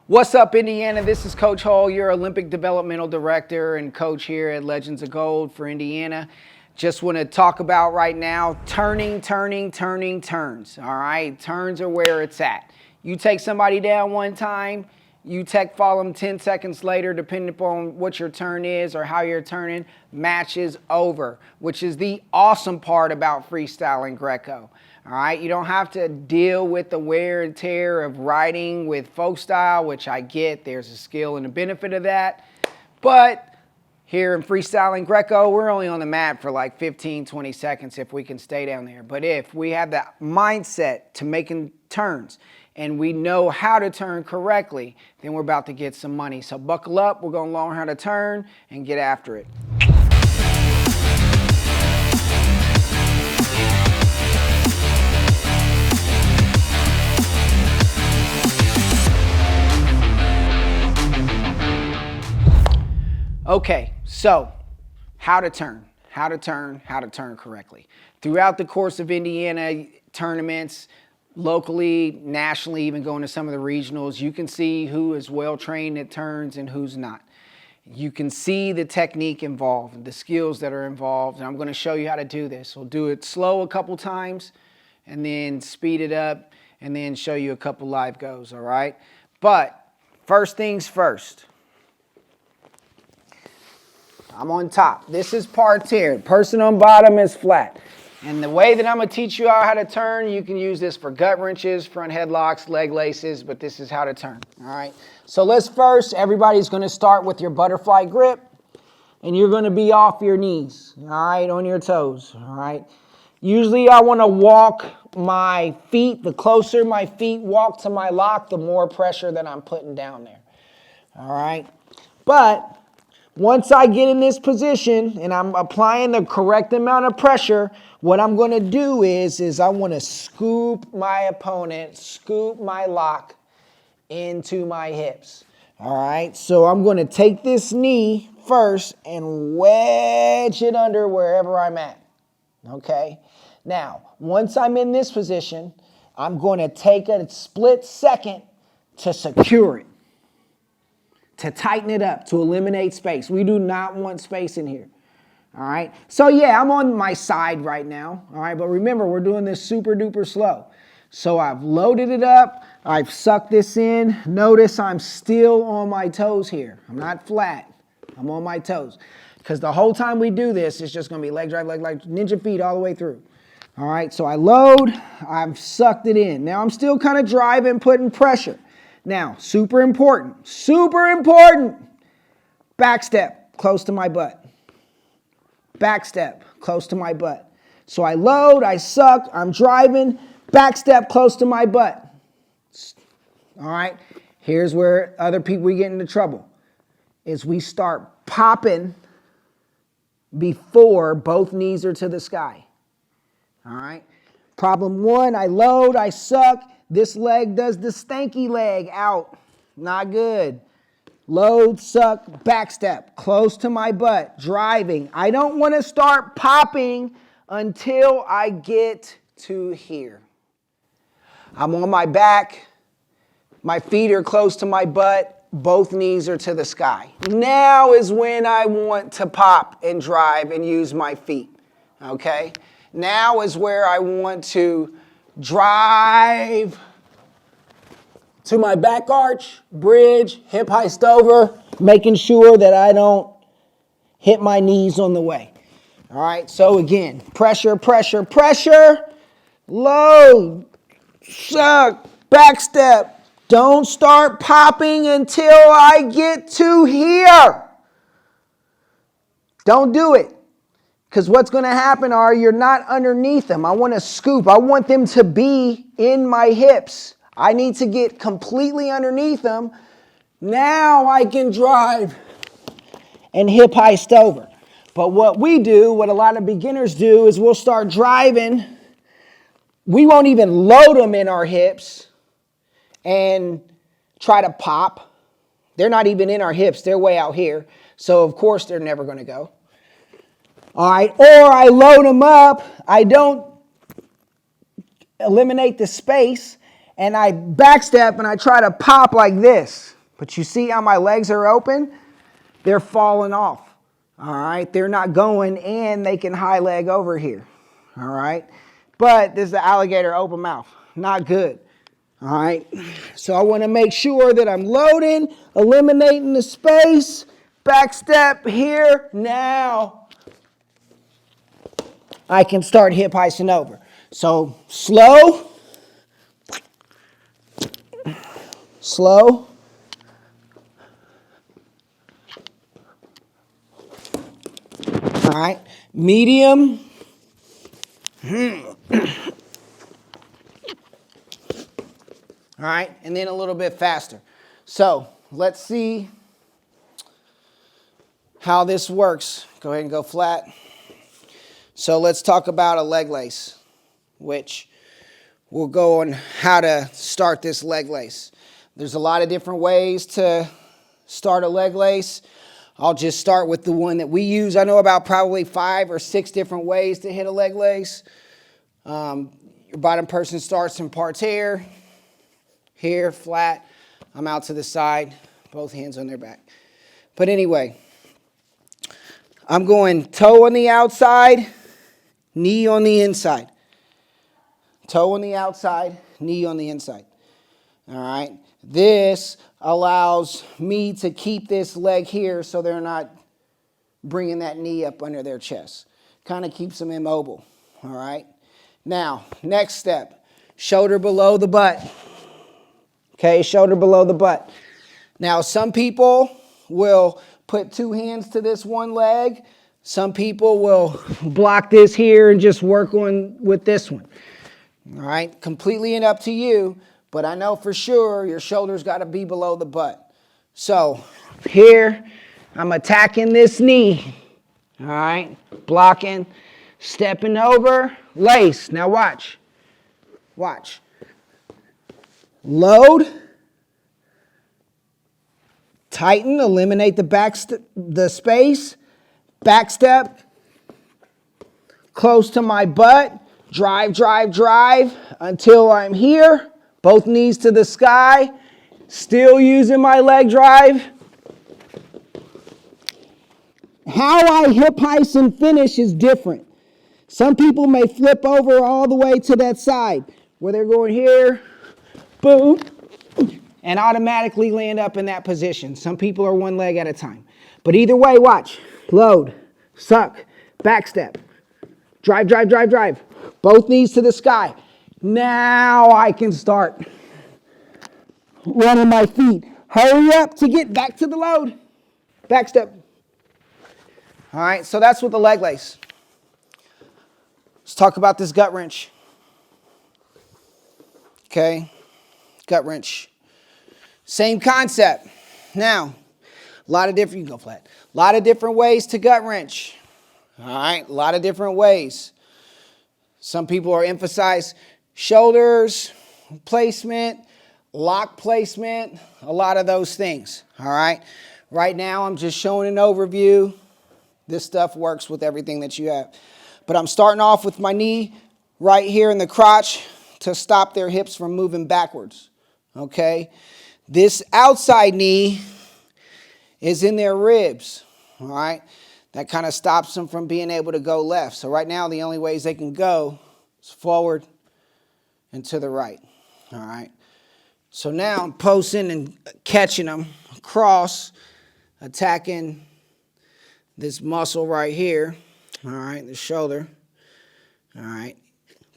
What's up, Indiana? This is Coach Hall, your Olympic Developmental Director and coach here at Legends of Gold for Indiana. Just want to talk about right now turns. All right, turns are where it's at. You take somebody down one time, you tech follow them 10 seconds later, depending upon what your turn is or how you're turning, match is over, which is the awesome part about freestyle and Greco. All right, you don't have to deal with the wear and tear of riding with folk style, which I get. There's a skill and a benefit of that. But here in freestyle and Greco, we're only on the mat for like 15, 20 seconds if we can stay down there. But if we have that mindset to making turns and we know how to turn correctly, then we're about to get some money. So buckle up, we're going to learn how to turn and get after it. Okay, so how to turn correctly. Throughout the course of Indiana tournaments, locally, nationally, even going to some of the regionals, you can see who is well trained at turns and who's not. You can see the technique involved, the skills that are involved, and I'm going to show you how to do this. We'll do it slow a couple times and then speed it up and then show you a couple live goes, all right? But first things first. I'm on top. This is parterre. Person on bottom is flat. And the way that I'm going to teach you how to turn, you can use this for gut wrenches, front headlocks, leg laces, but this is how to turn. All right. So let's first, everybody's going to start with your butterfly grip, and you're going to be off your knees, all right, on your toes, all right. Usually I want to walk my feet. The closer my feet walk to my lock, the more pressure that I'm putting down there, all right. But once I get in this position and I'm applying the correct amount of pressure, what I'm going to do is I want to scoop my opponent, scoop my lock into my hips. All right, so I'm going to take this knee first and wedge it under wherever I'm at. Okay, now once I'm in this position, I'm going to take a split second to secure it, to tighten it up, to eliminate space. We do not want space in here, all right? So yeah, I'm on my side right now, all right? But remember, we're doing this super duper slow. So I've loaded it up, I've sucked this in. Notice I'm still on my toes here. I'm not flat, I'm on my toes. Because the whole time we do this, it's just gonna be leg drive, ninja feet all the way through. All right, so I load, I've sucked it in. Now I'm still kind of driving, putting pressure. Now, super important, back step close to my butt. Back step close to my butt. So I load, I suck, I'm driving, back step close to my butt. All right, here's where other people, we get into trouble, is we start popping before both knees are to the sky. All right, problem one, I load, I suck. This leg does the stanky leg out. Not good. Load, suck, back step, close to my butt, driving. I don't want to start popping until I get to here. I'm on my back. My feet are close to my butt. Both knees are to the sky. Now is when I want to pop and drive and use my feet. Okay? Now is where I want to drive to my back arch, bridge, hip heist over, making sure that I don't hit my knees on the way. All right, so again, pressure, pressure, pressure, load, suck, back step. Don't start popping until I get to here. Don't do it. Because what's going to happen are you're not underneath them. I want to scoop. I want them to be in my hips. I need to get completely underneath them. Now I can drive and hip heist over. But what we do, what a lot of beginners do, is we'll start driving. We won't even load them in our hips and try to pop. They're not even in our hips. They're way out here. So, of course, they're never going to go. All right, or I load them up, I don't eliminate the space, and I backstep and I try to pop like this. But you see how my legs are open? They're falling off. All right, they're not going, and they can high leg over here. All right, but this is the alligator open mouth. Not good. All right, so I want to make sure that I'm loading, eliminating the space, back step here. Now I can start hip heisting over. So slow, slow. All right, medium. All right, and then a little bit faster. So let's see how this works. Go ahead and go flat. So let's talk about a leg lace, which we'll go on how to start this leg lace. There's a lot of different ways to start a leg lace. I'll just start with the one that we use. I know about probably 5 or 6 different ways to hit a leg lace. Your bottom person starts in parterre, here, flat. I'm out to the side, both hands on their back. But anyway, I'm going toe on the outside, knee on the inside. Toe on the outside, knee on the inside. All right. This allows me to keep this leg here so they're not bringing that knee up under their chest. Kind of keeps them immobile. All right. Now, next step, shoulder below the butt. Okay, shoulder below the butt. Now, some people will put 2 hands to this one leg. Some people will block this here and just work on with this one. All right, completely up to you, but I know for sure your shoulder's got to be below the butt. So here, I'm attacking this knee. All right, blocking, stepping over, lace. Now watch, watch. Load, tighten, eliminate the space, back step, close to my butt, drive, drive, drive until I'm here, both knees to the sky, still using my leg drive. How I hip heist and finish is different. Some people may flip over all the way to that side where they're going here, boom, and automatically land up in that position. Some people are one leg at a time. But either way, watch. Load, suck, back step, drive, drive, drive, drive. Both knees to the sky. Now I can start running my feet. Hurry up to get back to the load. Back step. All right, so that's with the leg lace. Let's talk about this gut wrench. Okay, gut wrench. Same concept. Now, a lot of different, you can go flat. A lot of different ways to gut wrench. All right, a lot of different ways. Some people are emphasize shoulders, placement, lock placement, a lot of those things. All right, right now I'm just showing an overview. This stuff works with everything that you have. But I'm starting off with my knee right here in the crotch to stop their hips from moving backwards. Okay, this outside knee is in their ribs. All right, that kind of stops them from being able to go left. So right now the only ways they can go is forward and to the right. All right, so now I'm posting and catching them across, attacking this muscle right here. All right, the shoulder. All right,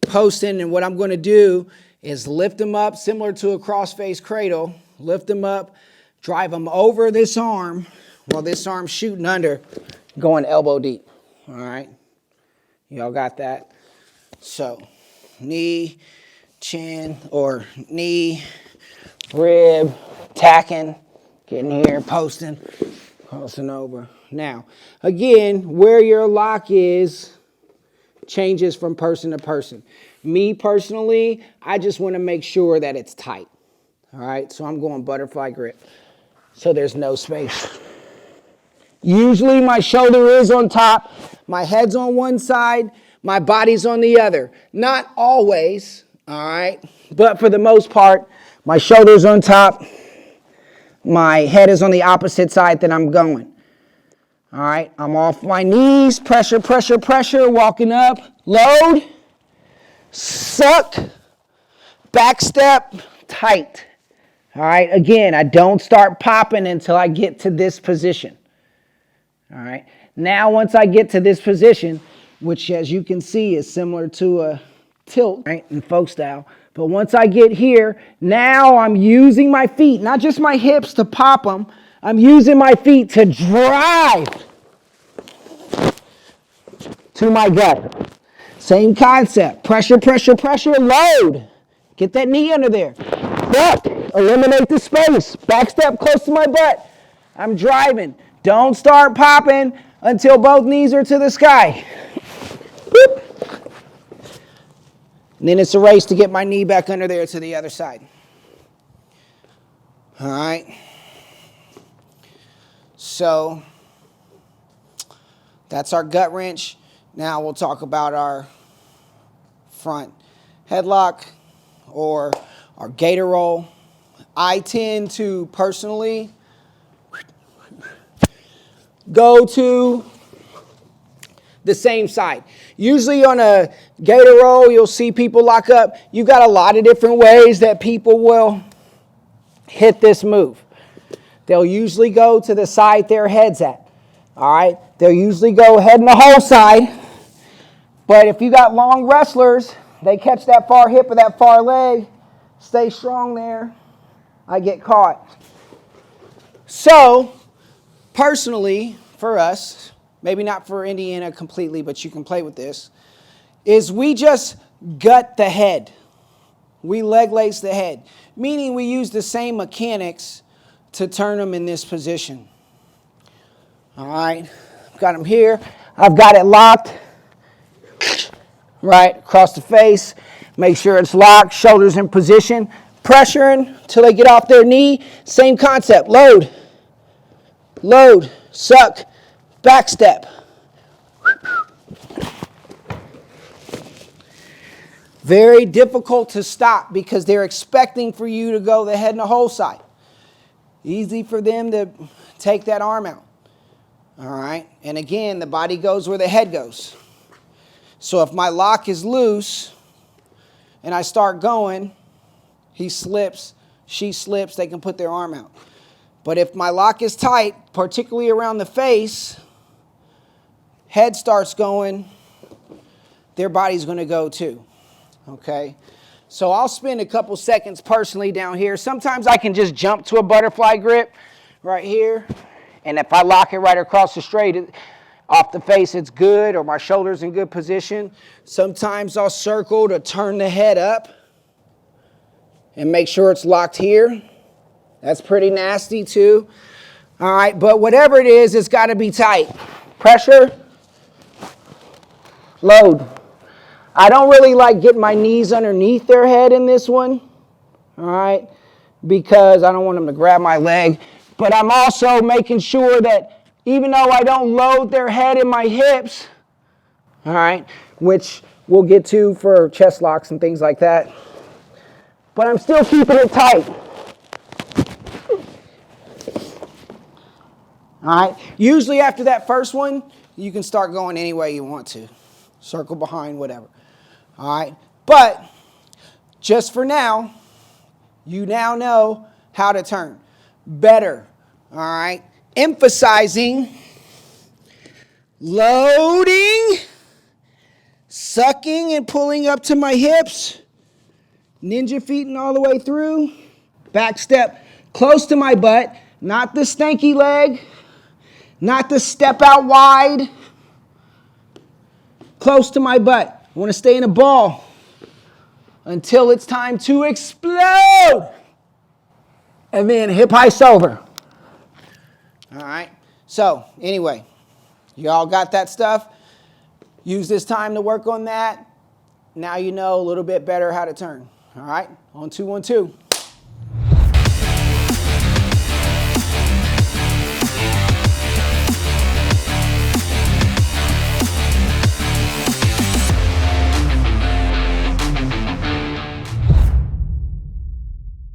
posting, and what I'm going to do is lift them up similar to a cross-face cradle. Lift them up, drive them over this arm while this arm's shooting under, going elbow deep. All right, y'all got that? So knee, chin, or knee, rib, tacking, getting here, posting, crossing over. Now, again, where your lock is changes from person to person. Me personally, I just want to make sure that it's tight. All right, so I'm going butterfly grip, so there's no space. Usually my shoulder is on top, my head's on one side, my body's on the other. Not always, all right, but for the most part, my shoulder's on top, my head is on the opposite side that I'm going. All right, I'm off my knees, pressure, pressure, pressure, walking up, load, suck, back step, tight. All right, again, I don't start popping until I get to this position. All right, now once I get to this position, which as you can see is similar to a tilt, right, in folk style, but once I get here, now I'm using my feet, not just my hips to pop them, I'm using my feet to drive to my gut. Same concept. Pressure, pressure, pressure, load. Get that knee under there. Duck. Eliminate the space. Back step close to my butt. I'm driving. Don't start popping until both knees are to the sky. Whoop. And then it's a race to get my knee back under there to the other side. All right. So that's our gut wrench. Now we'll talk about our front headlock or our gator roll. I tend to personally go to the same side. Usually on a gator roll, you'll see people lock up. You've got a lot of different ways that people will hit this move. They'll usually go to the side their head's at. All right? They'll usually go head in the whole side. But if you got long wrestlers, they catch that far hip or that far leg, stay strong there, I get caught. So, personally, for us, maybe not for Indiana completely, but you can play with this, is we just gut the head. We leg lace the head, meaning we use the same mechanics to turn them in this position. All right, got them here. I've got it locked, right, across the face. Make sure it's locked, shoulders in position, pressuring till they get off their knee. Same concept, load, load, suck, back step. Very difficult to stop because they're expecting for you to go the head and the whole side. Easy for them to take that arm out. All right, and again, the body goes where the head goes. So if my lock is loose and I start going, he slips, she slips, they can put their arm out. But if my lock is tight, particularly around the face, head starts going, their body's going to go too. Okay? So I'll spend a couple seconds personally down here. Sometimes I can just jump to a butterfly grip right here. And if I lock it right across the straight, off the face, it's good, or my shoulder's in good position. Sometimes I'll circle to turn the head up and make sure it's locked here. That's pretty nasty too. All right, but whatever it is, it's got to be tight. Pressure, load. I don't really like getting my knees underneath their head in this one, all right, because I don't want them to grab my leg. But I'm also making sure that even though I don't load their head in my hips, all right, which we'll get to for chest locks and things like that, but I'm still keeping it tight. All right, usually after that first one, you can start going any way you want to. Circle behind, whatever. All right, but just for now, you now know how to turn better. All right, emphasizing loading, sucking and pulling up to my hips, ninja feeting all the way through, back step close to my butt, not the stanky leg, not the step out wide, close to my butt. I want to stay in a ball until it's time to explode. And then hip heist over. All right. So anyway, you all got that stuff. Use this time to work on that. Now you know a little bit better how to turn. All right. On 2-1-2.